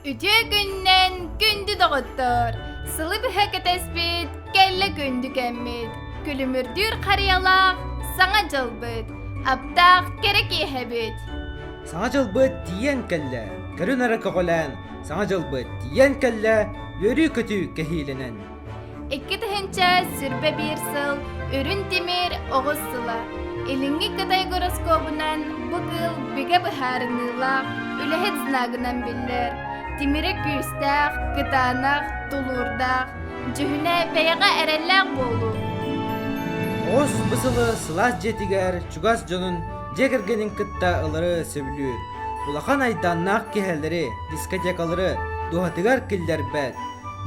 Ütü günnen gündü doğuttur. Sılı bühü ketespit, kelle gündü kemmit. Külümürdür kariyalak, saŋa jılbıt. Aптаах kerek ihebit. Saŋa jılbıt diyen kelle, körün ara kogolan. Saŋa jılbıt diyen kelle, yörü kötü kehilenen. İki tıhınca sürbe bir sıl, ürün timir oğuz sıla. Elingi kıday goroskobunan bu kıl büge bıharınıla, ülehet znagınan biller. Timire küstağ, kıtanaq, tulurdaq, cühüne beyağa erellaq bolu. Oğuz bısılı sılas jetiger, çugas jonun jekirgenin kıtta ılırı söbülür. Ulakan aydannak kehelleri, diskotekaları, duhatıgar killer bät.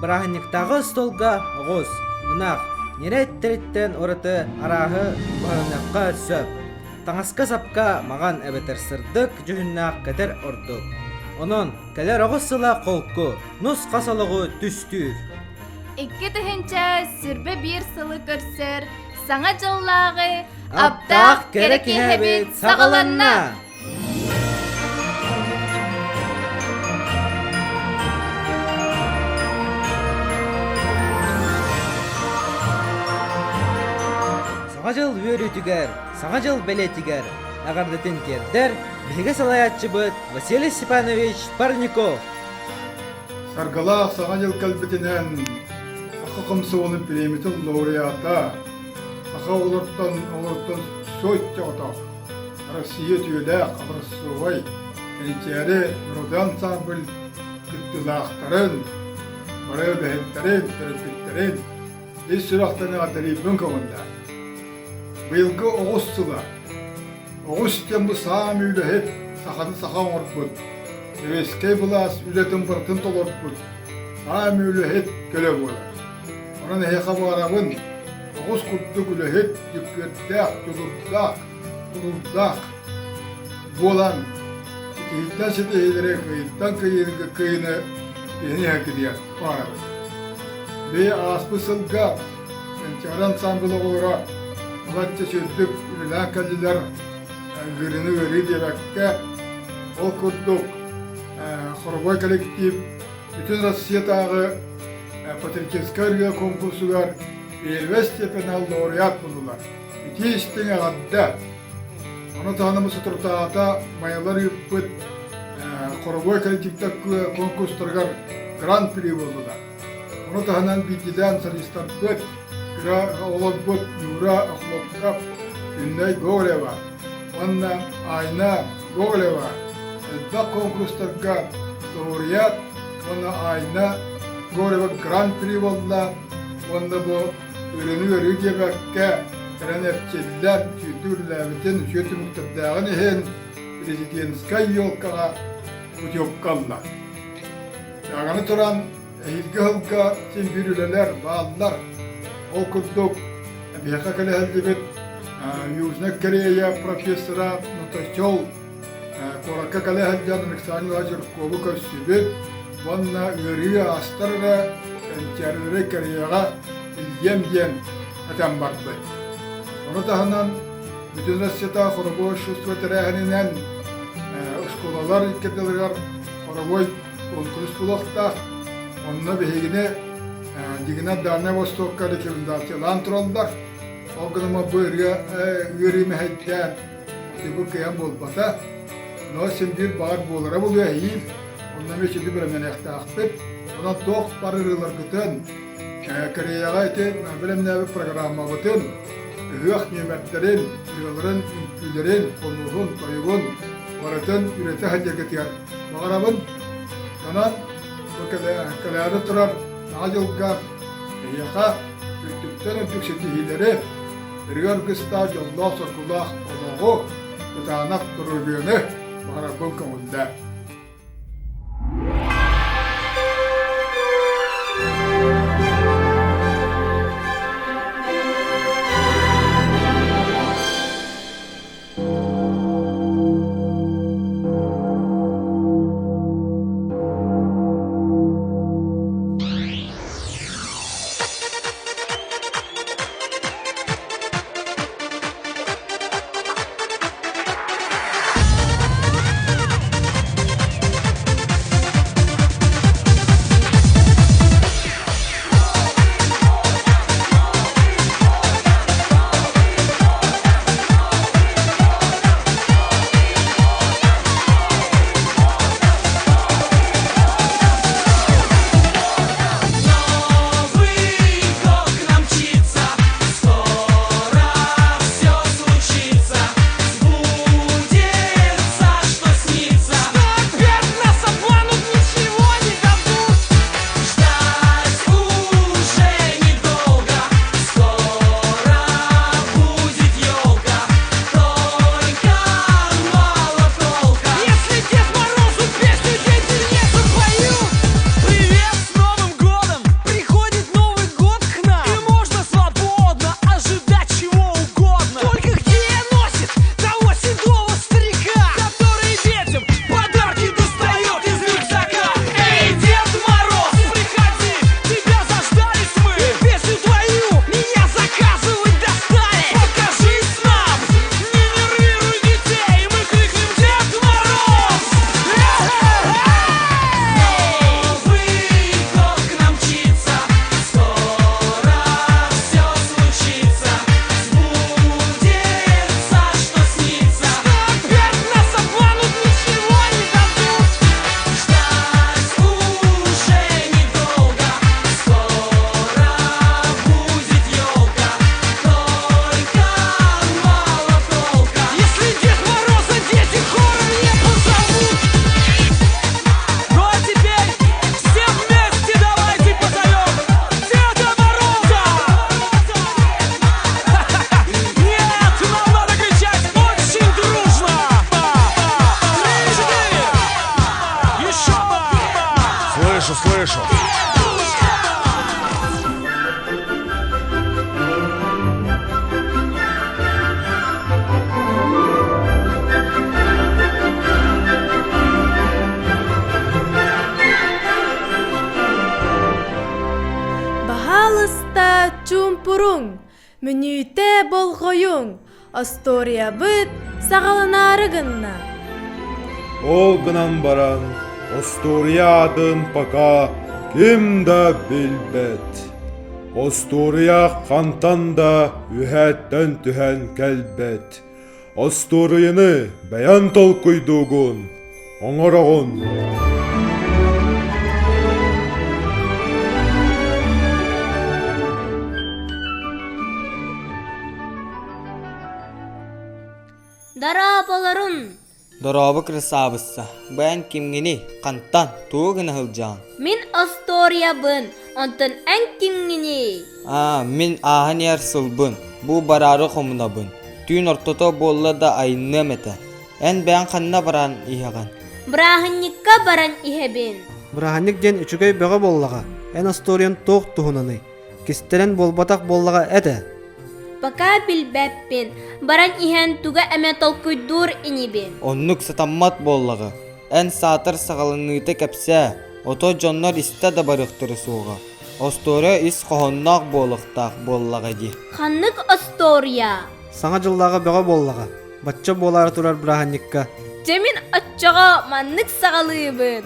Bırahanniktagı stolga oğuz, ınaq, nere etteritten oratı arahı baranakka söp. Taŋaska sapka magan ebeter sırdık jühünnaq keter orduk. Onun keler oğuz sıla kolku, nus kasalığı tüstür. İki tıhınca sürbe bir sılı kırsır, saŋa jıllaağı, Aптаах kerek ihebit sağalanna. Saŋa jıl wörü tüger, saŋa jıl bele tüger. Agardатын тердер, беге салаятчыбыт Василий Степанович Парников. Саргала саŋа жыл кэлбитинэн саха комсуонун премиятын лауреата саха олорттон сөйттөгото Россия түйелээх абырсугай Кэнчээри народный ансамбль кыттылаахтарын бары бэхэттерин төрөппиттерин ис сүрахтаны атарибын көңүндө быйылгы оҕус сыла оҕус тембы саам үлэһит саханы саха оҥорбут Эвескей булас үлетин быртын толорпут саам үлэһит көлө буолар онон эһэха барабын оҕус курдук үлэһит жүккөттээх тулурдаах буолан киһиттэн ситиһилэри кыйыттан кыйыны иһини хэккидиэр барабын бии ааспы сылга Кэнчээри ансамбль оҕолора улачча сүрдүк үлэлээн кэллилэр гырыны ырыы диэбэккэ ол курдук хоровой коллектив bütün Россиятагы патриотический конкурсугар элбес степенал лауреат булдулар. Ити истиңе гадда. Аны таанымысы туртаата майалар юппыт хоровой коллективтәк конкурстаргар гран-при булдулар. Аны таанан битидән солисттар бит гра олоббут юра ахлопкап Үннәй Гоголева. Анна Айна Гоголева. Да конкурстарга лауреат ona ayna Goreва гран-при болла onda bu ürünü örügebekke trenepçiller sütürlebiten sütü muktadağın hen prezidentskay yolkağa uçokkalla. Yağını turan ilgi halka sembürüleler bağlılar okurduk biyaka kale heldibet Южна Корея профессора Нутачол Коракка кale heldan Рексани Лажер Кову көссүбет Ванна үрия астарга Кэнчээри Кореяга илген атам барды. Оны таханан bütün Россияда хоровой шуство терәһененән школалар икәделәр хоровой конкурс булакта онны бегене дигенә Дальний Востокка рекомендациялар туралдар. Огнама бөргә йөриме хәттә бу кыям булбата. Но сендир бар булара булы һил онны мечеди белән яктахпет. Ona toq parırılar gıtın, Koreyaga eten bilimnäbi programma gıtın, hüyaq nimetlerin, yılların, ülkülerin, konuğun, toyuğun, varatın, ürete hacaketiyar. Mağarabın, yanan, bu kalari turar, nağcılga, yaqa, ültükten ötükseti hileri, birgar kısta, yolda sokulaq, onoğu, gıtanak dururluğunu, mağarabın kımında. Хорошо. Бахалыста чумпуруң, мүнүйте болғойың, Астория быт сағалынарығынна. Ол гынан баран, Асториядын пока ким да билбет. Астория қантан да үхәттен түһән кәлбет. Асторияны бәян толкуйдугун, оңорағын. Дарапаларын. Дорабы красавыssa. Бән кимгени қантан туғына хылжан. Мин Астория бын, онтын ән кимгini. Мен ахан ярсылбын. Бу барары қомынабын. Түйін ортото болла да айынным еті. Ән бән қанна баран иһаған. Брахынникка баран ихебин. Браханник ден үчүгөй бөҕө боллаға. Эн Асториан тоқ туһунаны. Кистерен болбатақ боллаға әді. Пока билбәппин, баран иһен туга әмә толкуйдур инибин. Оннук сатаммат боллаға. Ән сатыр сағалыныйты кәпсә. Ото жоннор истә да барықтыры суға. Астория ис қоғыннақ болықтақ боллаға ди. Ханнык Астория. Саңа жыллаға бөҕө боллаға. Батча болары турар браханникка. Жемин атчаға маннык сағалыйбын.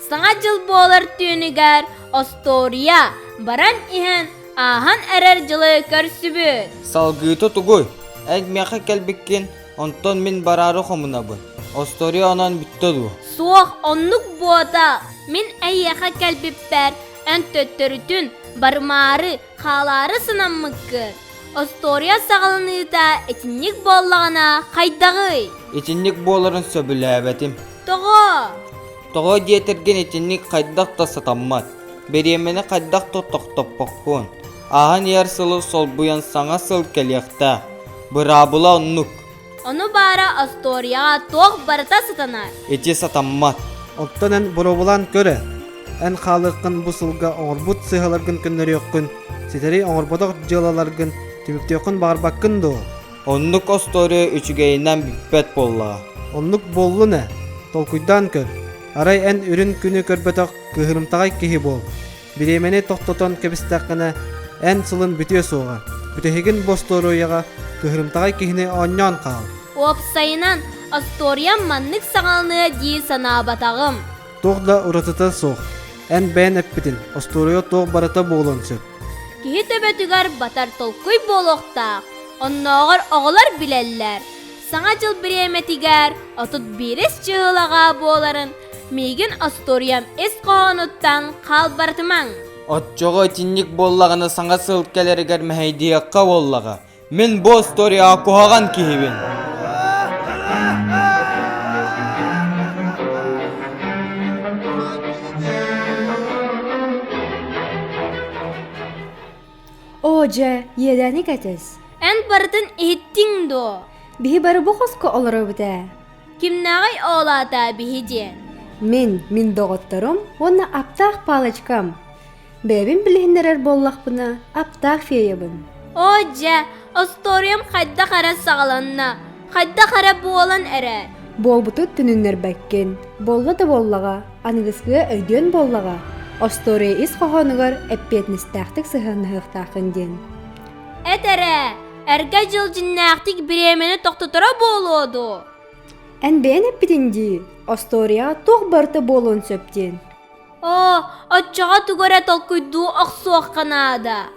Саңа жыл болар түйінігер Астория. Баран иһен ахан әрәр жылы көрсүбүт. Салгыты тугуй. Ән мяқа кәлбеккен. Онтон мен барары қомынабын. Астория онан бүтті ду. Суох оннук бота. Мин әйяқа кәлбіппәр. Ән төттөрүтүн бармары халары сынаммыккыр. Астория сағалыныйта этинник боллағына қайдағый. Этинник боларын сөбіләбәтім. Тоғы. Тоғы диетірген этинник қайдақ та сатаммат. Беремені қайдақ та тоқтаппақпын. Ахан ярсылы сол бұян саңа сыл кәлияқта. Бұрабыла оннук. Оны бара Асторияға тоқ барыта сатанар. Эти сатаммат. Оттан эн боробулан көрі. Эн халықын бұсылға оңырбут сыхаларгын күннері өккін. Сетері оңырбатақ жылаларгын тиміктеқін бағырбақкын до. Оннук Астория үчігейінен біппет болла. Оннук боллу не? Толкуйдан көр. Арай эн үрін күні көрбетақ кыхырымтағай кихи бол. Биремені тоқтотон кебістақына эн сылын бүте соға. Бүтехеген Босторуяға кыхырымтағай кихіне оньон қал. Опсайынан Астория маннык сағалыны ди санабатағым. Тоқ да ұратыта соқ. Эн бән әппітін. Астория тоқ барыта болын сөп. Кихи төбетігер батар толкуй болуқтақ. Оннағыр оғылар білеллер. Саңа жыл біреметігер отут бирес чығылаға боларын. Мейгін Асториям эс қоғануттан қал бартымаң. Отчоға этинник боллағыны саңа сыл кәлерігер мәйдияққа боллаға. Мен бұл Астория қоған кейбін. Ожа, едәник әтіз. Ән бартын ехеттің до. Біхі бары бұқысқы олары бұда. Кимнағай оғлата біхі ден. Мен доғыттырым, оны аптаах палычкам. Бәбін білігінерер боллақ бұна, аптаах фейебін. Ожа, Асториям қайда қара сағаланна, қайда қара болан әрі. Бол бұты түніннер бәккен. Болла да боллаға, анығысқыға өйден боллаға. Астория ис қоғанығар әппетністәқтік сығанығықтақын ден. Әтәрі, әрге жыл жиннақтық біремені тоқтытыра болуду. Ән бән әппетінді, Астория тоқ барты болуын сөптен. О, атчаға түгөрі толкуйду ақсуақ қанада.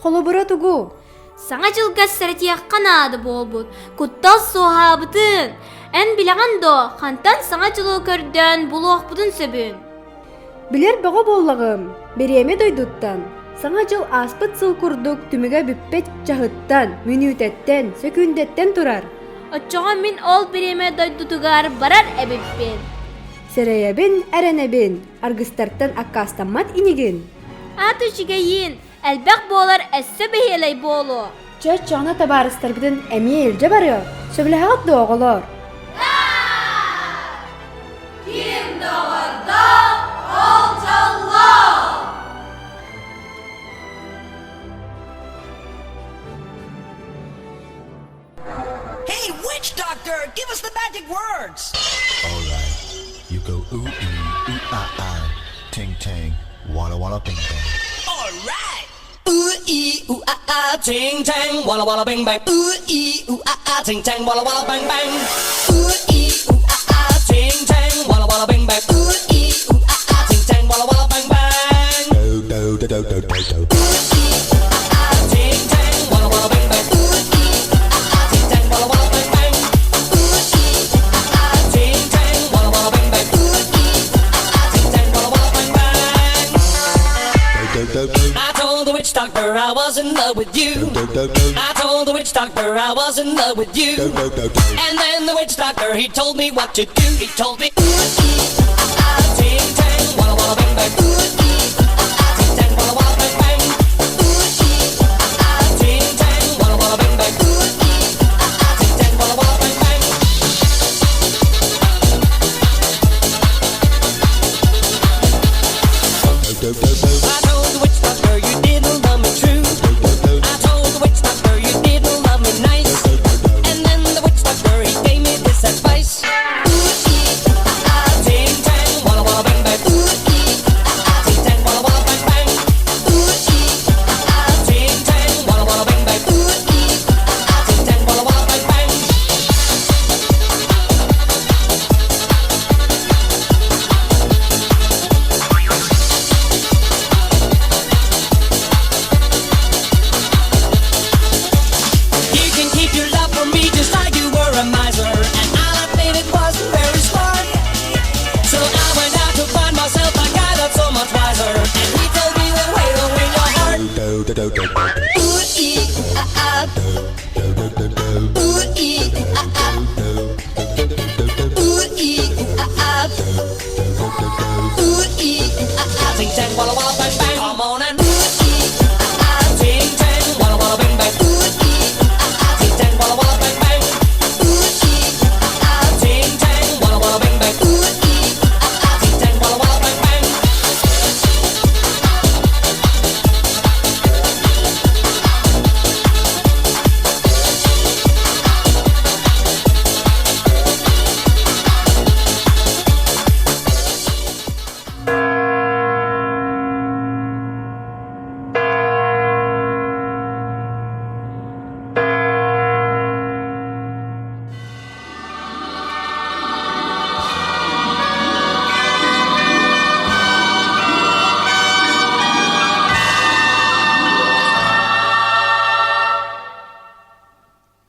Қолы бұра тұғу. Саңа жылға сәртияқ қанады болбуд. Құттал соға бұтын. Ән білаған до, қантан саңа жылы көрден бұлуақ бұтын сөбін. Білер бұға боллағым, береме дойдуттан. Саңа жыл аспыт сыл күрдік түміге бүппет жағыттан, мүнүтеттен, сөкүндеттен тұрар. Атчаға мен ол береме дойдутуғар барар әбіппен. Сәрәйәбін, әрәнәбін, арғыстарттан аққастамат инеген. Аты жігейін, әлбәқ болар әсі бейелей болу. Чөт чағына табарыстар бұдын әмие елже бары, сөбіләғат доғылар. Ким доғырды, ол жаллар. witch doctor, give us the magic words. All right, you go ooh ting tang, walla walla bing bang. All right. Ooh ting tang, walla walla bing bang. Ooh ting tang, walla walla bang bang. Ooh ting tang, walla walla bing bang. Ooh ting tang, walla walla bang bang. Do do do do do do do. Ting tang, walla walla bing bang. Ooh ting tang, walla walla bang bang. Ooh ting tang, walla walla bing bang. Ooh ting tang, walla walla bang bang. Do do do. I told the witch doctor I was in love with you. Do do do. I told the witch doctor I was in love with you. Do do do do. And then the witch doctor, he told me what to do. He told me, ting tang, walla walla bang bang. Ting tang, walla walla bang bang. Ting tang, walla walla bang bang. Ting tang, walla walla bang bang. Do do do. I told the witch doctor you didn't love me true. I told the witch doctor you didn't love me nice. And then the witch doctor, he gave me this advice. Ting tang, walla walla bang bang. Ting tang, walla walla bang bang. Ting tang, walla walla bang bang. Ting tang, walla walla bang bang. You can keep your love for me just like you were a miser. And I'll admit it wasn't very smart. So I went out to find myself a guy that's so much wiser. And he told me the way to win your heart. Do do do do do. Ooh-ee-ah-ah. Do Ooh-ee-ah-ah. Ooh-ee-ah-ah. Ooh-ee-ah-ah. Ting tang, walla walla bang bang. Come on and ooh-ee-ah-ah. Ting tang, walla walla bang bang. Ooh-ee-ah-ah. Ting tang, walla walla bang bang. Ooh-ee-ah-ah. Ting tang, walla walla bang bang. Ooh-ee-ah-ah. Ting tang, walla walla bang bang.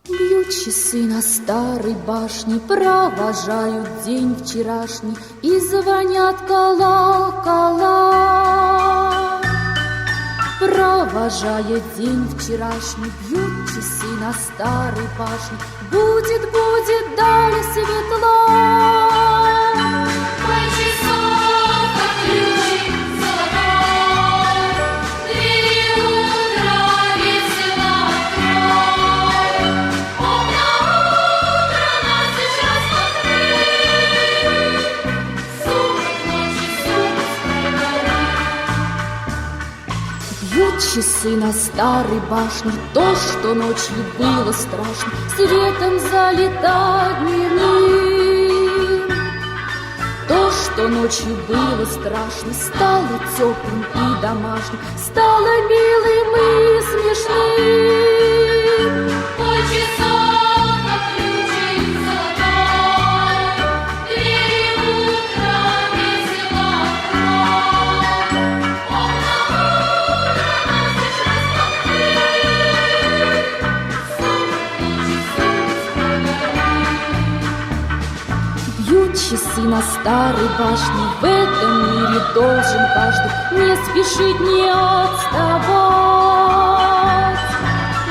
Бьют часы на старой башне, провожают день вчерашний и звонят колокола. Провожая день вчерашний, бьют часы на старой башне. Будет, будет далее светло. Твой часов, как ключик золотой, двери утра весело открой. Окна утра нас сейчас открыть. Сумрак ночи, сумрак прогорит. Бьют часы на старой башне, то, что ночью было страшно, светом залитает дневник. То, что ночью было страшно, стало теплым и домашним, стало милым и смешным. Твой часов, как ключик золотой, двери утра весело открой. Окна утра нас сейчас открыть. Сумрак ночи, сумрак прогорит. Бьют часы на старой башне, в этом мире должен каждый не спешить, не отставать.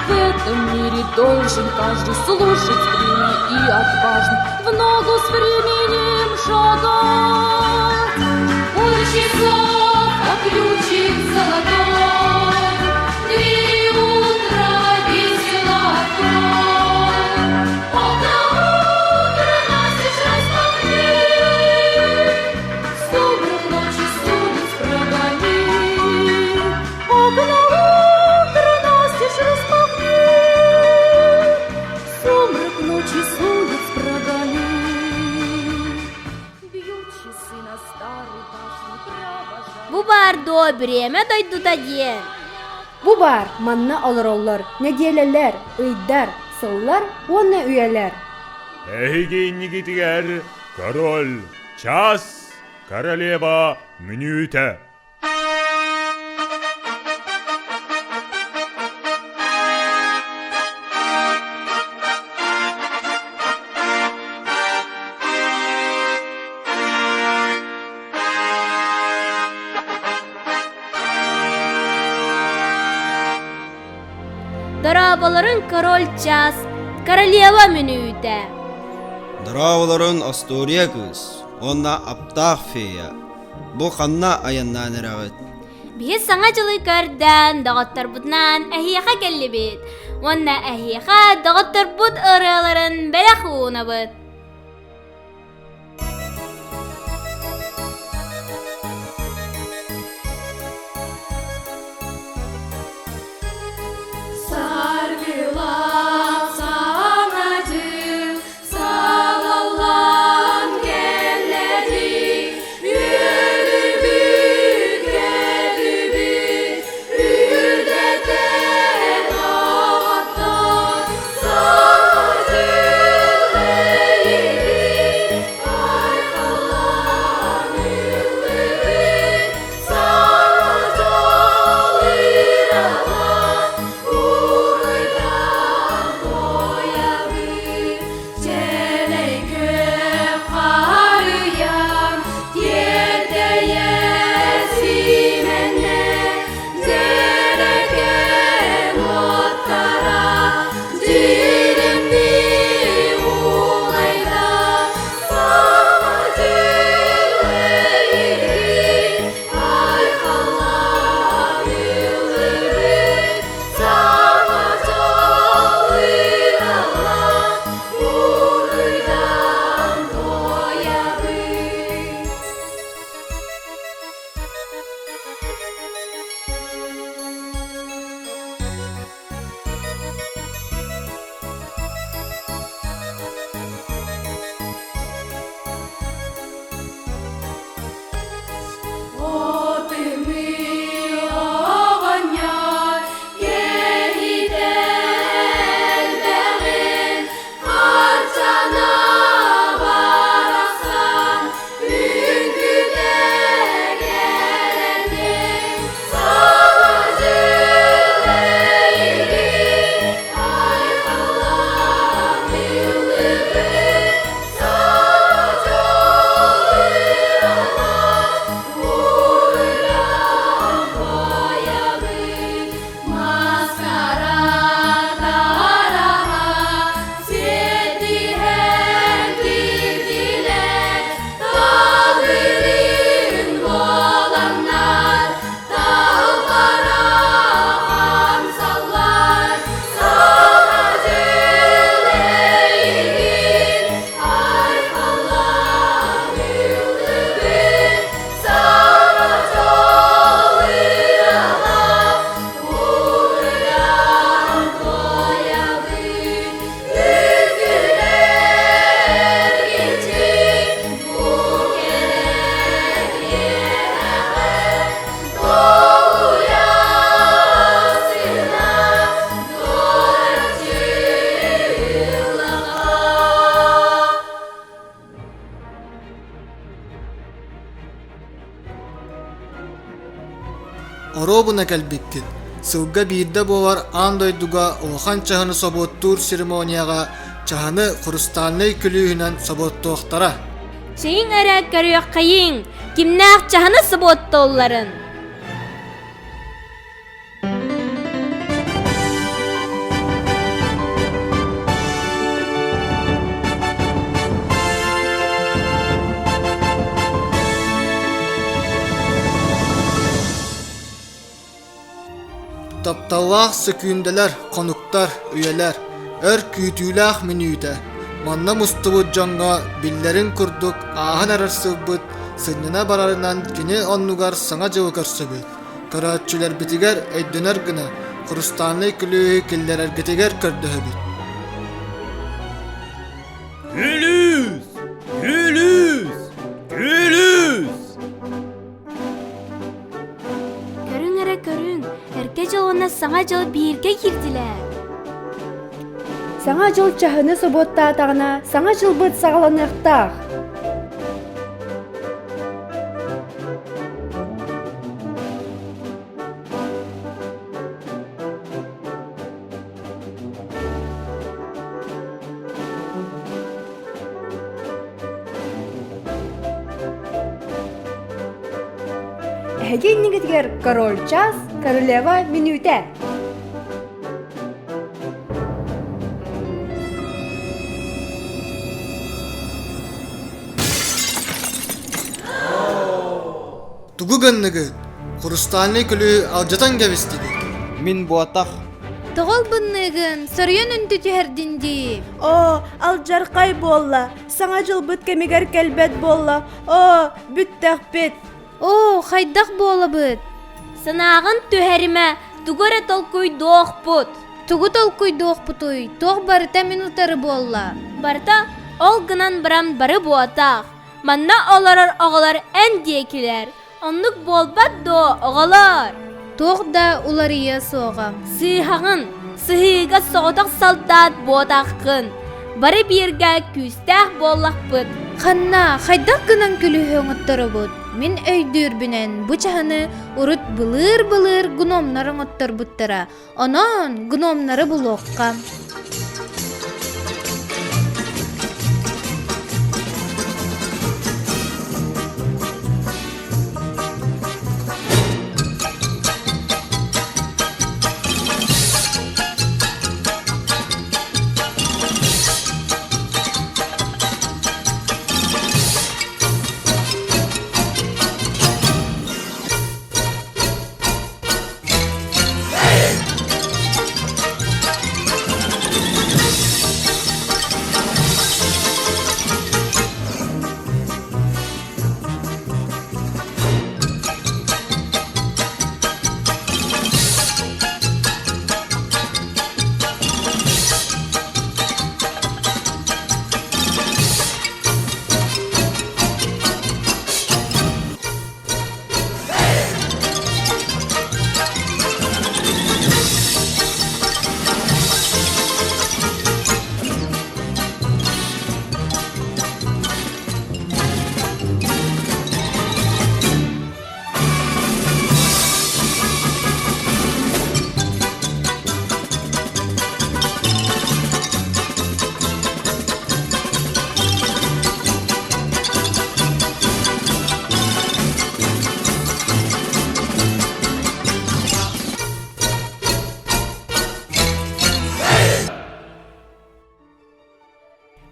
В этом мире должен каждый слушать время и отважно в ногу с временем шагать. Твой часов, как ключик золотой, двери утра весело открой. Окна утра нас сейчас открыть. Сумрак ночи с улиц прогонит, окна утра настежь распахнет. Сумрак ночи солнец прогони. Бьют часы на старой башне, провожая. Бу бардо биреме дойдута диен. Бу бар манна олороллор, неделелер, ыйдар, сыллар, онна үйелер. Эгиннигитигер король, час, королева, минута. Дарабаларын король час, королева минута. Дырааларын Астория кыз, онна аптаах фея. Бу ханна аяннан эрагыт. Бие саңа жылы көрден дағаттар бұднан әхияқа келі бет. Онна әхияқа дағаттар бұд ұраларын бәрі хуына бұд. Оробуна кэлбиккит. Сылга биирде болар андойдуга охан чаханы соботтур церемонияга чаханы хрустальный күлүүнен соботтуохтара. Şeyin ara körüyor kayın. Kimnaq çahını sıbottolların. Тапталлах сөкүнделер, конуктар, үйелер, өр күйтүүлах минүйте. Манна мустубут жаңга биллерин курдук, ахан арарсыбыт, сыннына барарынан кини оннугар саңа жывы көрсөбүт. Көрөтчүлер битигер өйдөнөр гына, хрустанлы күлүү киллерер гетигер көрдөһөбүт. Гүлүс! Гүлүс! Гүлүс! Көрүң, эрке жолуна саңа жол бирге кирдилер. Саңа жол чахыны соботтаатағына саңа жыл бұд сағаланықтақ. Әген негетгер король час, королева минуте. Тугуганныгы, Курустаны күлі алжатан кәбістігі. Мин буатах. Тоғыл бұнныгын сөрген үнті түйердінді. О, алжарқай болла, саңа жыл бұд кемегер кәлбет болла. О, бүттәқ бет. О, хайдақ болы бұд. Сынағын түхәріме тугуре толкуй доқ бұд. Тугу толкуй доқ бұтой, тоқ барыта минутары болла. Барта ол гынан барам бары буатақ. Манна оларар оғалар ән дейкілер. Онлық болбат до оғалар. Тоқ да улария соға. Сыйхағын, сыйға соғытақ салдат буатаққын. Бары бірге күстәқ боллақ бұд. Ханна, хайдақ гынан күлі өңіттары бұд. Мен өйдір бінен бұ чағыны ұрыт бұлыр гномнарын оттар бұттара. Онан гномнары бұлоққа.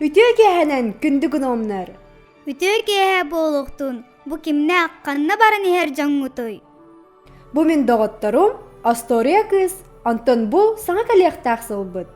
Ütüö kehenen kündü gnomlar. Ütüö kehe болуқтун. Бу кимне аққанна барын ихер жаңғытой. Бу мен доғыттарым, Астория кыз, Антон бу саңа коллектив сылбыт.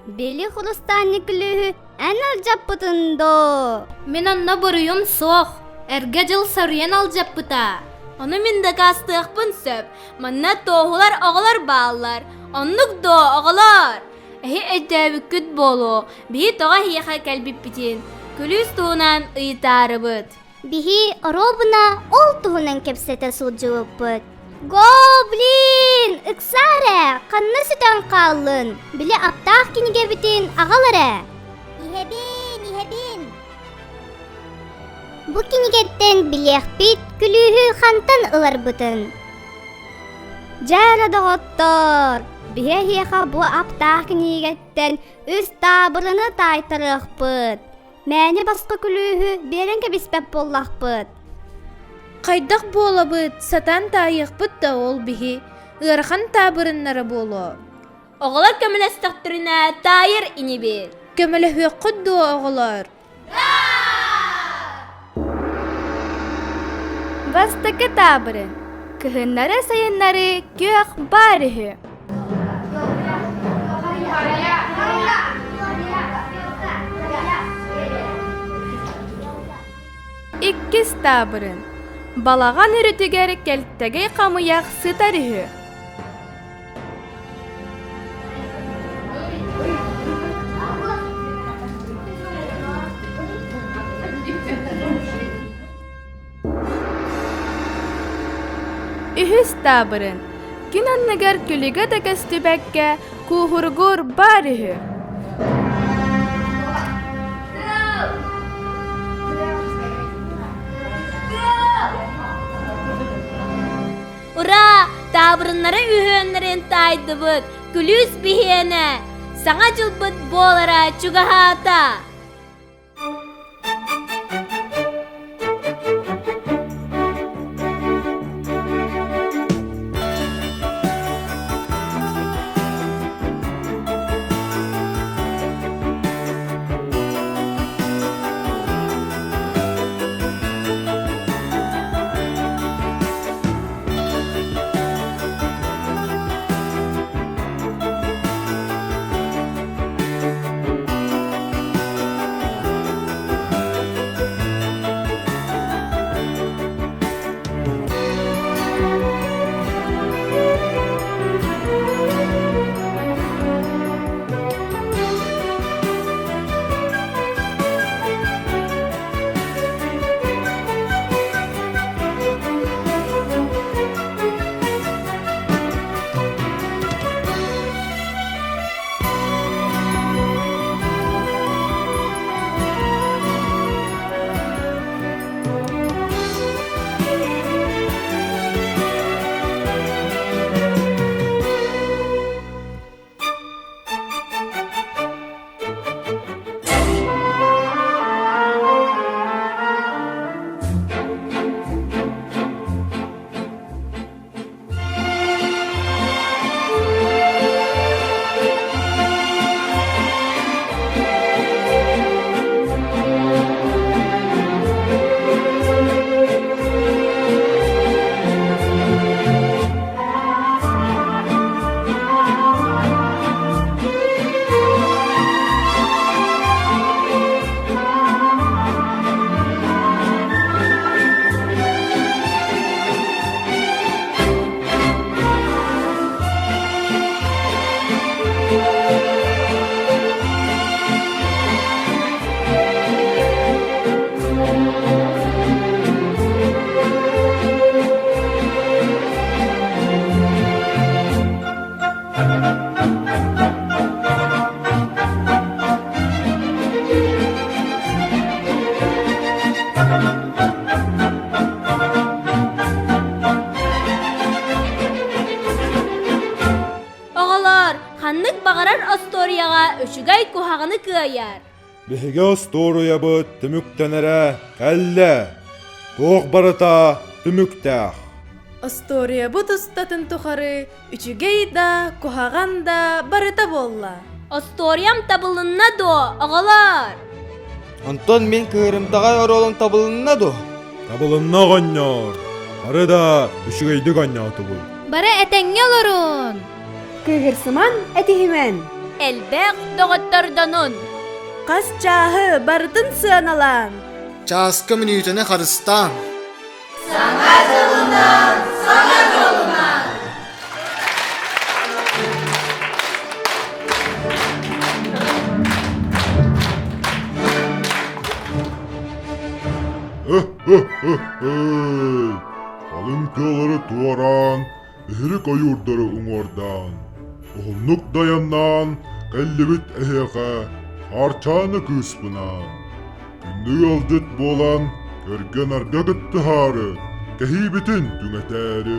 Бели хулустаны күлігі ән алжаппытындо. Мен анна бұрыйым соқ. Әрге жыл сарыен алжаппыта. Оны мен де қастықпын сөп. Манна тоғылар оғылар бағылар. Онлық до оғылар. Әхи әйдәбі күт болу. Бихи тоға хияқа кәлбіп бітен. Күліс туғынан ұйытары бұд. Бихи оробына ол туғынан кепсеті сұлжуып бұд. Гоблин! Иксаре! Қанны сүтен қалын. Білі аптаах кенеге бітен ағалары. Ихебин! Бұ кенегеттен білеқ бит күлігі қантан ылар бұтын. Жәрі доғыттар! Бихе хеха бұ аптаах кенегеттен үз табырыны тайтырық бұд. Мәне басқа күлігі берен кебіспеп боллақ бұд. Қайдақ бола бұд, сатан тайық бұд да ол бихи. Үрхан табырыннары болу. Оғылар көмілестіқтіріне тайыр ине бер. Көмілі хөққыд до оғылар. Бастықы табырын. Кыхыннары сайыннары көк барығы. Иккіз табырын. Балаған үрітігер кәлттәге қамыяқ сытарығы. үһүс табырын. Кинанныгар күлігі да көстүбәкке кухургур бар үһү. Ура! Табырыннары үһөннәрен тайдыбыт, күлүс бихене. Саңа жылбыт болара чугахата. Ханнык бағарар асторияға өшігай кухағыны күйер. Беге астория бұд түміктенері кәлі. Тоқ барыта түміктәқ. Астория бұд ұстатын тұқары үчігей да, кухаған да барыта болла. Асториям табылынна до, ағалар. Антон мен күйірімтағай оролын табылынна до. Табылынна ғаннар. Бары да үшігейді ғаннаты бұл. Бары әтәңе олырын. Кыгырсыман әтихимен. Әлбәқ тоғыттарданын. Қас чағы бардын сыаналан. Часкы минутыны қарыстан. Саңа жолынан, саңа жолынан. Алынкалары туаран, үхірік айурдары ұңардан. Оғылнық даяннан, кәллібіт әхеға, арчаны кыспынан. Күнді алдыт болан, көрген ардагыт тұхары, кәхи бітін түңәтәрі.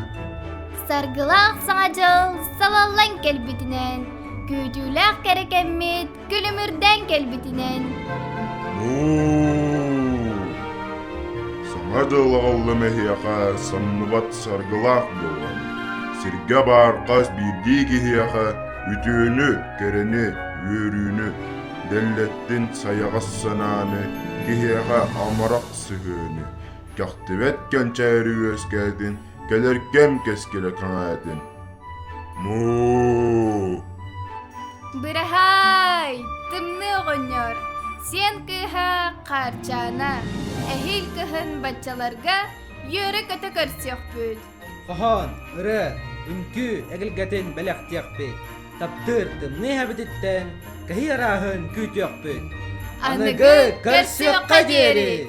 Саргылақ саңа жыл, салалан кәлбітінен, көйтіләқ кәрекәммет, күлімірден кәлбітінен. Саңа жыл ағылы мәхияға самныбат саргылақ болан. Сирге бар қас бірдей кехияға үтіні, кәріні, өріні, дәллеттін саяғас сананы, кехияға амарақ сығыны. Кәқтібет Кэнчээри өскәдін, кәлер кәм кәскелі қаңадын. Бұрахай, тымны оғыныр, сен кыха қарчана, әхил кыхын бачаларға йөрі көті көрсек бүд. Хахан, ыры, үнкі әгілгәтін бәләқтияқ бет. Таптыр тымны әбідеттен, кәхи арағын күйтіяқ бет. Анығы көрсек қадері.